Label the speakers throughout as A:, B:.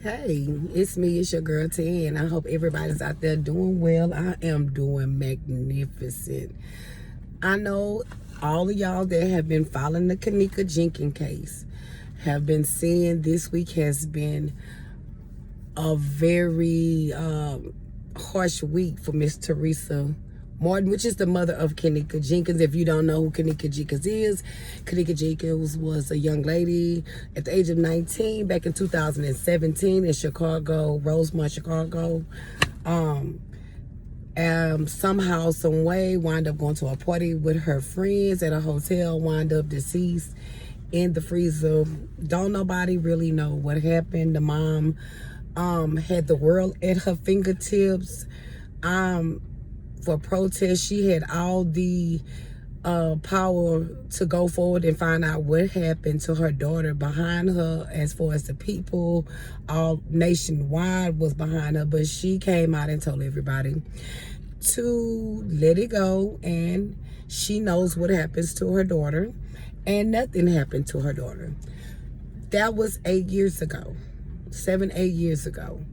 A: Hey, it's me, it's your girl T, and I hope everybody's out there doing well. I am doing magnificent. I know all of y'all that have been following the Kanika Jenkins case have been seeing this week has been a very harsh week for Miss Teresa Martin, which is the mother of Kanika Jenkins. If you don't know who Kanika Jenkins is, Kanika Jenkins was a young lady at the age of 19 back in 2017 in Chicago, Rosemont, Chicago. Somehow, some way, wound up going to a party with her friends at a hotel, wound up deceased in the freezer. Don't nobody really know what happened. The mom had the world at her fingertips. For protest, she had all the power to go forward and find out what happened to her daughter behind her, as far as the people all nationwide was behind her, but she came out and told everybody to let it go, and she knows what happens to her daughter, and nothing happened to her daughter. That was 8 years ago, 8 years ago.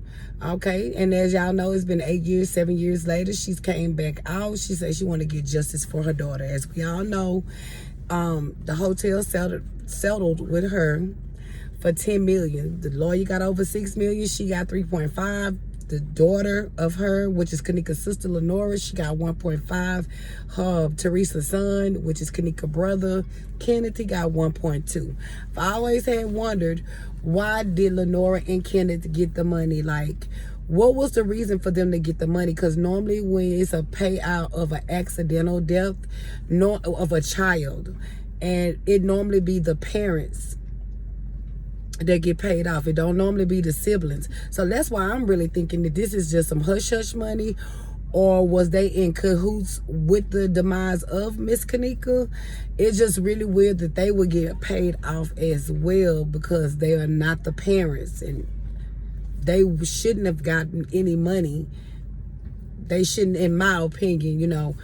A: Okay, and as y'all know, it's been 8 years, 7 years later, she's came back out. She said she want to get justice for her daughter. As we all know, the hotel settled with her for $10 million. The lawyer got over $6 million. She got 3.5. The daughter of her, which is Kanika's sister Lenora, she got 1.5. Her Teresa's son, which is Kanika's brother Kenneth, he got 1.2. I always had wondered, why did Lenora and Kenneth get the money? Like, what was the reason for them to get the money? Because normally when it's a payout of an accidental death of a child, and it normally be the parents that get paid off. It don't normally be the siblings. So that's why I'm really thinking that this is just some hush-hush money, or was they in cahoots with the demise of Miss Kanika? It's just really weird that they would get paid off as well, because they are not the parents, and they shouldn't have gotten any money. They shouldn't, in my opinion, you know.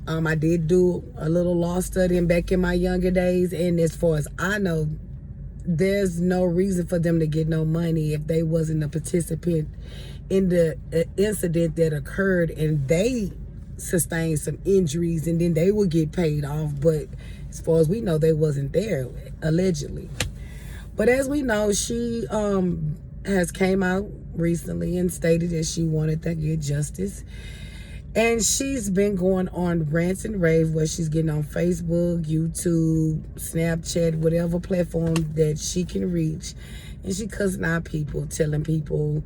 A: I did do a little law studying back in my younger days, and as far as I know, there's no reason for them to get no money if they wasn't a participant in the incident that occurred, and they sustained some injuries, and then they would get paid off. But as far as we know, they wasn't there, allegedly. But as we know, she has came out recently and stated that she wanted to get justice. And she's been going on rants and raves where she's getting on Facebook, YouTube, Snapchat, whatever platform that she can reach. And she cussing out people, telling people,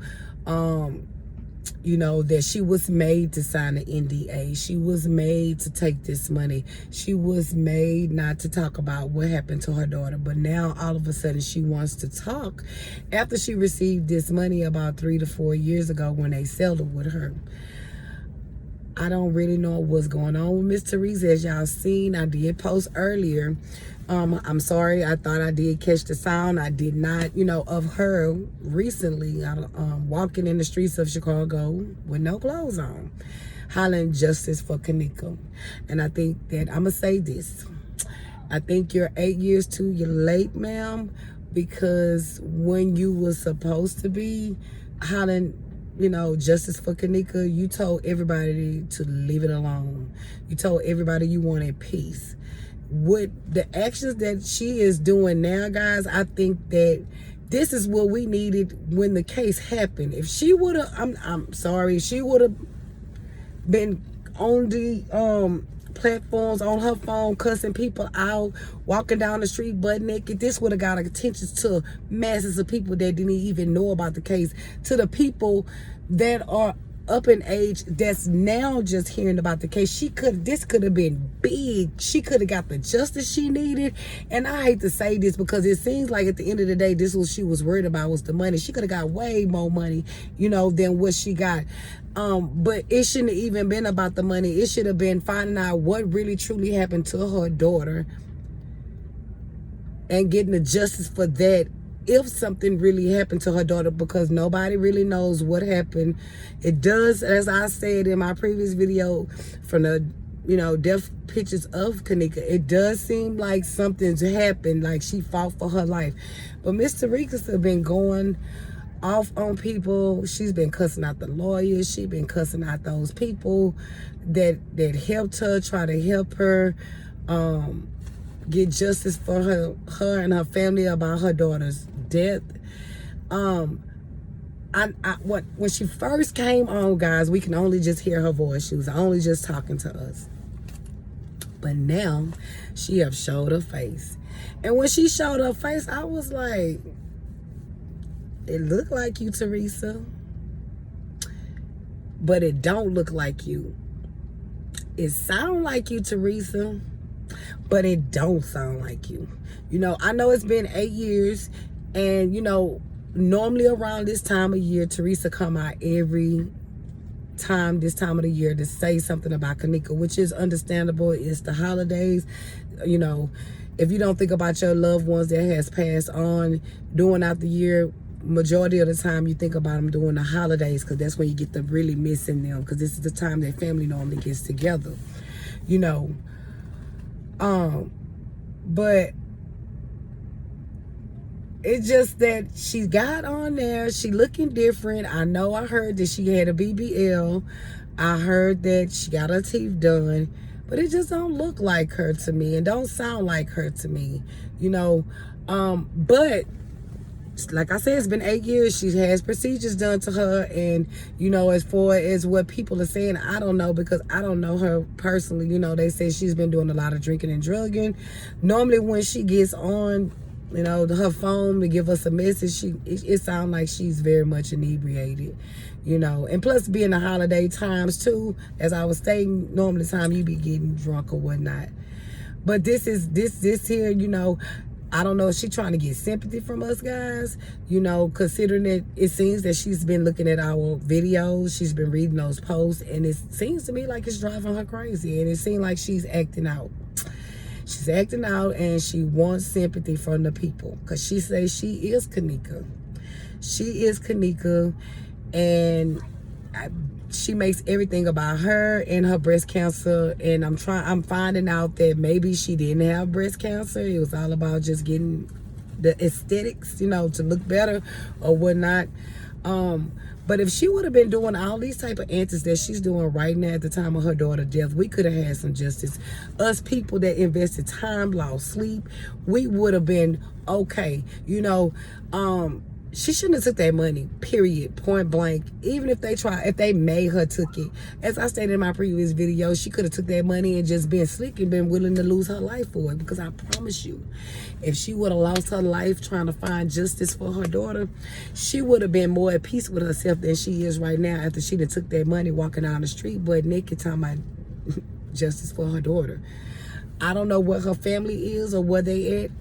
A: you know, that she was made to sign an NDA. She was made to take this money. She was made not to talk about what happened to her daughter. But now all of a sudden she wants to talk after she received this money about 3 to 4 years ago when they settled with her. I don't really know what's going on with Miss Teresa. As y'all seen, I did post earlier. I'm sorry, I thought I did catch the sound. I did not, you know, of her recently walking in the streets of Chicago with no clothes on, hollering justice for Kanika. And I think that, I'm going to say this. I think you're 8 years too late, ma'am, because when you were supposed to be hollering, you know, justice for Kanika, you told everybody to leave it alone. You told everybody you wanted peace. With the actions that she is doing now, guys, I think that this is what we needed when the case happened. If she would have, I'm sorry, she would have been on the platforms on her phone cussing people out, walking down the street butt naked, this would have got attention to masses of people that didn't even know about the case, to the people that are up in age that's now just hearing about the case. This could have been big. She could have got the justice she needed. And I hate to say this, because it seems like at the end of the day, this was she was worried about was the money. She could have got way more money, you know, than what she got. But it shouldn't have even been about the money. It should have been finding out what really truly happened to her daughter and getting the justice for that, if something really happened to her daughter, because nobody really knows what happened. It does, as I said in my previous video, from the, you know, death pictures of Kanika, it does seem like something's happened, like she fought for her life. But Miss Teresa has been going off on people. She's been cussing out the lawyers. She's been cussing out those people that helped her, try to help her get justice for her and her family about her daughter's death. When she first came on, guys, we can only just hear her voice. She was only just talking to us. But now she have showed her face. And when she showed her face, I was like, it looked like you, Teresa. But it don't look like you. It sound like you, Teresa. But it don't sound like you. You know, I know it's been 8 years. And, you know, normally around this time of year, Teresa come out every time this time of the year to say something about Kanika, which is understandable. It's the holidays. You know, if you don't think about your loved ones that has passed on during out the year, majority of the time you think about them during the holidays, because that's when you get to really missing them, because this is the time that family normally gets together, you know. But it's just that she got on there. She looking different. I know I heard that she had a BBL. I heard that she got her teeth done. But it just don't look like her to me. And don't sound like her to me. You know. But like I said, it's been 8 years. She has procedures done to her. And, you know, as far as what people are saying, I don't know, because I don't know her personally. You know, they say she's been doing a lot of drinking and drugging. Normally when she gets on, you know, her phone to give us a message, it sounds like she's very much inebriated, you know. And plus being the holiday times too, as I was stating, normally time you be getting drunk or whatnot. But this here, you know, I don't know if she's trying to get sympathy from us guys, you know, considering that it seems that she's been looking at our videos, she's been reading those posts, and it seems to me like it's driving her crazy, and it seems like she's acting out. She's acting out, and she wants sympathy from the people, because she says she is Kanika. She is Kanika, and she makes everything about her and her breast cancer. And I'm finding out that maybe she didn't have breast cancer. It was all about just getting the aesthetics, you know, to look better or whatnot. But if she would have been doing all these type of antics that she's doing right now at the time of her daughter's death, we could have had some justice. Us people that invested time, lost sleep, we would have been okay. You know, she shouldn't have took that money, period, point blank. Even if they made her took it. As I stated in my previous video, she could have took that money and just been slick and been willing to lose her life for it. Because I promise you, if she would have lost her life trying to find justice for her daughter, she would have been more at peace with herself than she is right now after she done took that money walking down the street butt naked talking about justice for her daughter. I don't know what her family is or where they at.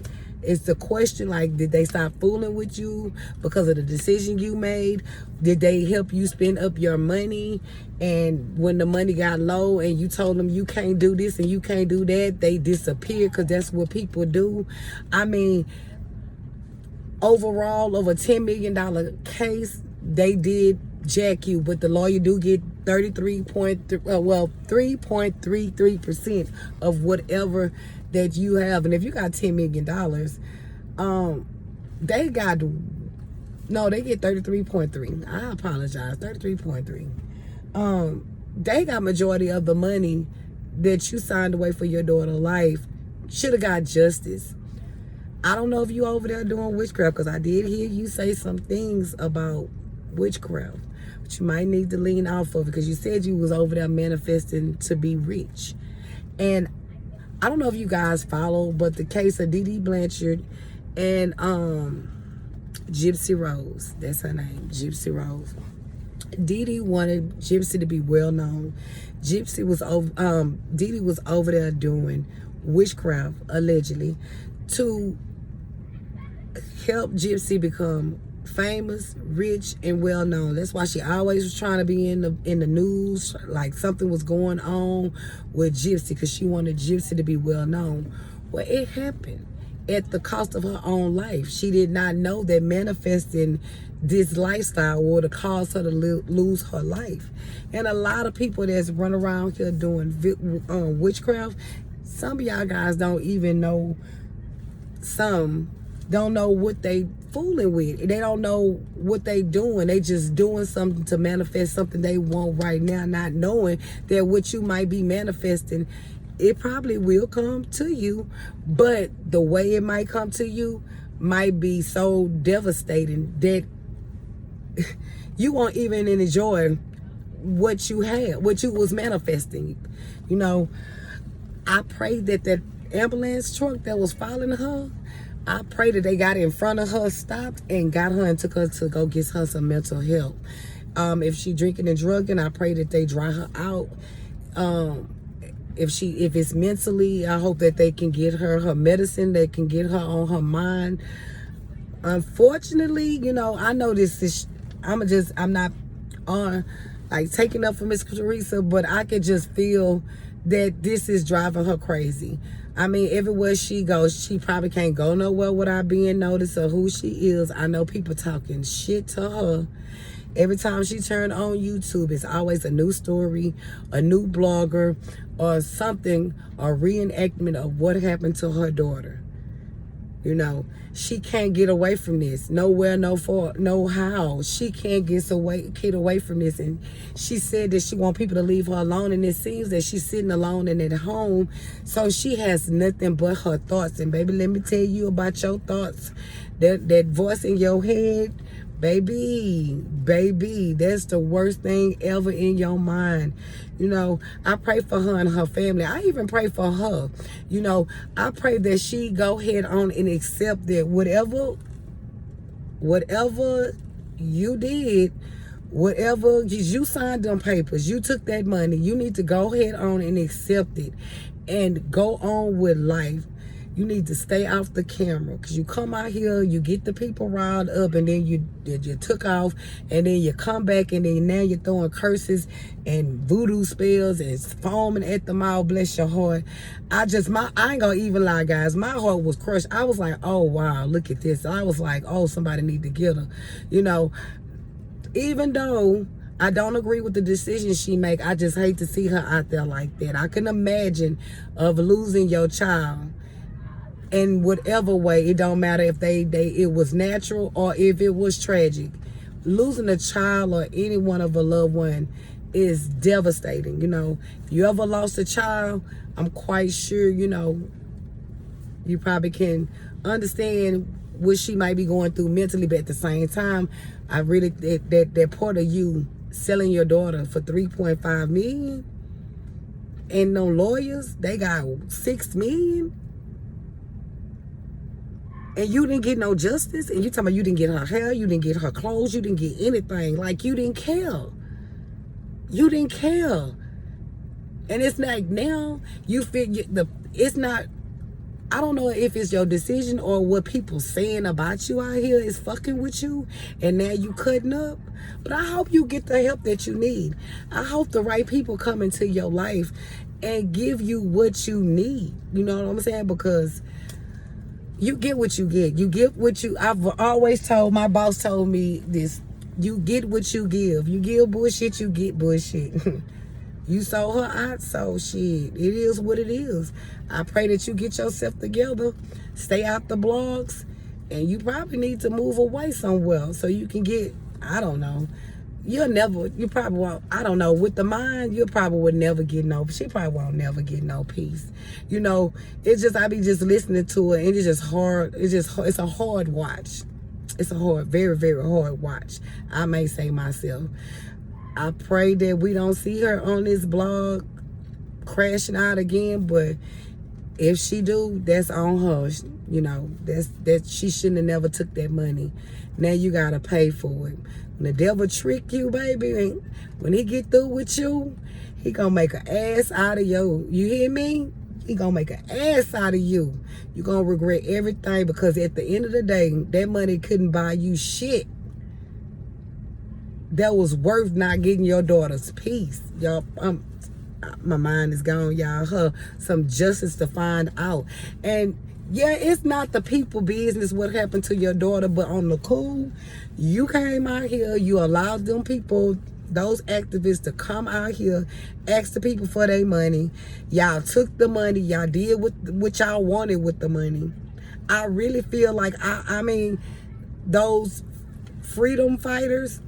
A: It's the question, like, did they stop fooling with you because of the decision you made? Did they help you spend up your money? And when the money got low and you told them you can't do this and you can't do that, they disappeared, because that's what people do. I mean, overall, of a $10 million case, they did jack you, but the lawyer do get 3.33% of whatever that you have. And if you got $10 million, they get 33.3. I apologize, 33.3. They got majority of the money that you signed away for your daughter's life. Should have got justice. I don't know if you over there doing witchcraft, because I did hear you say some things about witchcraft, but you might need to lean off of it, because you said you was over there manifesting to be rich. And I don't know if you guys follow, but the case of Dee Dee Blanchard and Gypsy Rose, that's her name, Gypsy Rose. Dee Dee wanted Gypsy to be well known. Dee Dee was over there doing witchcraft, allegedly, to help Gypsy become famous, rich, and well known. That's why she always was trying to be in the news, like something was going on with Gypsy, because she wanted Gypsy to be well known. Well, it happened at the cost of her own life. She did not know that manifesting this lifestyle would have caused her to lose her life. And a lot of people that's run around here doing witchcraft, some of y'all guys don't even know some don't know what they fooling with. They don't know what they doing. They just doing something to manifest something they want right now, not knowing that what you might be manifesting, it probably will come to you, but the way it might come to you might be so devastating that you won't even enjoy what you had, what you was manifesting. You know, I pray that that ambulance truck that was following her, I pray that they got in front of her, stopped, and got her and took her to go get her some mental help. If she drinking and drugging, I pray that they dry her out. If it's mentally, I hope that they can get her medicine, they can get her on her mind. Unfortunately, you know, I know this is, I'm not on like taking up for Miss Teresa, but I can just feel that this is driving her crazy. I mean, everywhere she goes, she probably can't go nowhere without being noticed of who she is. I know people talking shit to her. Every time she turned on YouTube, it's always a new story, a new blogger, or something, a reenactment of what happened to her daughter. You know, she can't get away from this. Nowhere, no how. She can't get away from this. And she said that she wants people to leave her alone. And it seems that she's sitting alone and at home. So she has nothing but her thoughts. And baby, let me tell you about your thoughts. That voice in your head, baby, that's the worst thing ever in your mind. You know, I pray for her and her family. I even pray for her. You know, I pray that she go ahead on and accept that whatever you did, whatever you signed them papers, you took that money, you need to go ahead on and accept it and go on with life. You need to stay off the camera, because you come out here, you get the people riled up, and then you took off, and then you come back, and then now you're throwing curses and voodoo spells and foaming at the mouth. Bless your heart. I ain't gonna even lie, guys. My heart was crushed. I was like, oh wow, look at this. I was like, oh, somebody need to get her. You know, even though I don't agree with the decision she make, I just hate to see her out there like that. I can imagine of losing your child in whatever way. It don't matter if it was natural or if it was tragic. Losing a child or any one of a loved one is devastating. You know, if you ever lost a child, I'm quite sure, you know, you probably can understand what she might be going through mentally. But at the same time, I really, that part of you selling your daughter for $3.5 million, and no lawyers, they got $6 million. And you didn't get no justice, and you talking about you didn't get her hair, you didn't get her clothes, you didn't get anything. Like, you didn't care. You didn't care. And it's like now you figure it's not, I don't know if it's your decision or what people saying about you out here is fucking with you, and now you cutting up. But I hope you get the help that you need. I hope the right people come into your life and give you what you need. You know what I'm saying? Because you get what you get. You get what you, I've always told, my boss told me this, you get what you give. You give bullshit, you get bullshit. You sold her out, so shit, it is what it is. I pray that you get yourself together, stay out the blogs, and you probably need to move away somewhere so you can get, I don't know, you probably won't, I don't know, with the mind, you probably would never get no, she probably won't never get no peace. You know, it's just, I be just listening to it, and it's just hard, it's a hard watch. It's a hard, very, very hard watch, I may say myself. I pray that we don't see her on this blog crashing out again, but if she do, that's on her. You know, that she shouldn't have never took that money. Now you gotta pay for it. When the devil trick you, baby, when he get through with you, he gonna make an ass out of you. You hear me? He gonna make an ass out of you. You gonna regret everything, because at the end of the day, that money couldn't buy you shit that was worth not getting your daughter's peace. Y'all, my mind is gone, y'all. Her some justice to find out. And yeah, it's not the people business what happened to your daughter, but on the cool, you came out here, you allowed them people, those activists, to come out here, ask the people for their money. Y'all took the money, y'all did what y'all wanted with the money. I really feel like, I mean, those freedom fighters,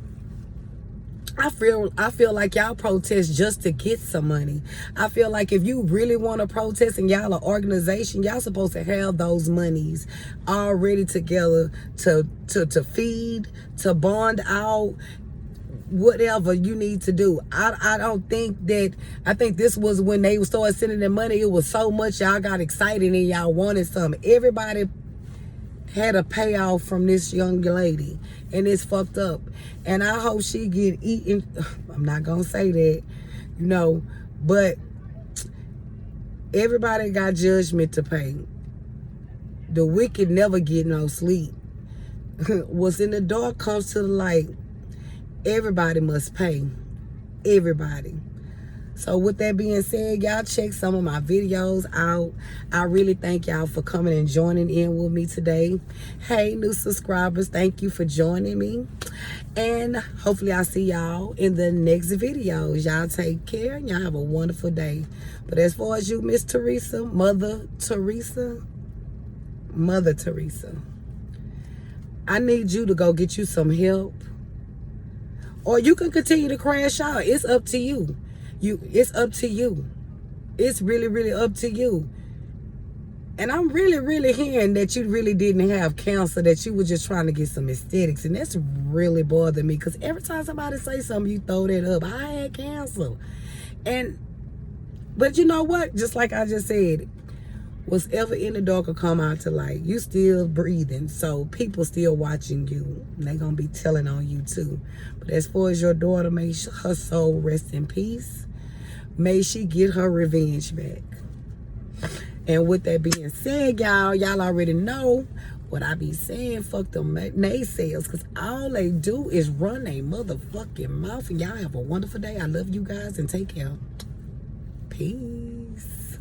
A: I feel like y'all protest just to get some money. I feel like if you really want to protest and y'all an organization, y'all supposed to have those monies already together to feed, to bond out, whatever you need to do. I don't think that, I think this was when they started sending the money, it was so much y'all got excited and y'all wanted something. Everybody had a payout from this young lady, and it's fucked up. And I hope she get eaten. I'm not gonna say that, you know, but everybody got judgment to pay. The wicked never get no sleep. What's in the dark comes to the light. Everybody must pay. Everybody. So with that being said, y'all check some of my videos out. I really thank y'all for coming and joining in with me today. Hey, new subscribers, thank you for joining me. And hopefully I'll see y'all in the next videos. Y'all take care and y'all have a wonderful day. But as far as you, Miss Teresa, Mother Teresa, I need you to go get you some help. Or you can continue to crash out. It's up to you. It's up to you. It's really, really up to you. And I'm really, really hearing that you really didn't have cancer, that you were just trying to get some aesthetics. And that's really bothering me, because every time somebody say something, you throw that up. I had cancer. But you know what? Just like I just said, what's ever in the dark will come out to light. You still breathing, so people still watching you. And they gonna be telling on you too. But as far as your daughter, may her soul rest in peace. May she get her revenge back. And with that being said, y'all already know what I be saying. Fuck them naysayers, because all they do is run their motherfucking mouth. And y'all have a wonderful day. I love you guys and take care. Peace.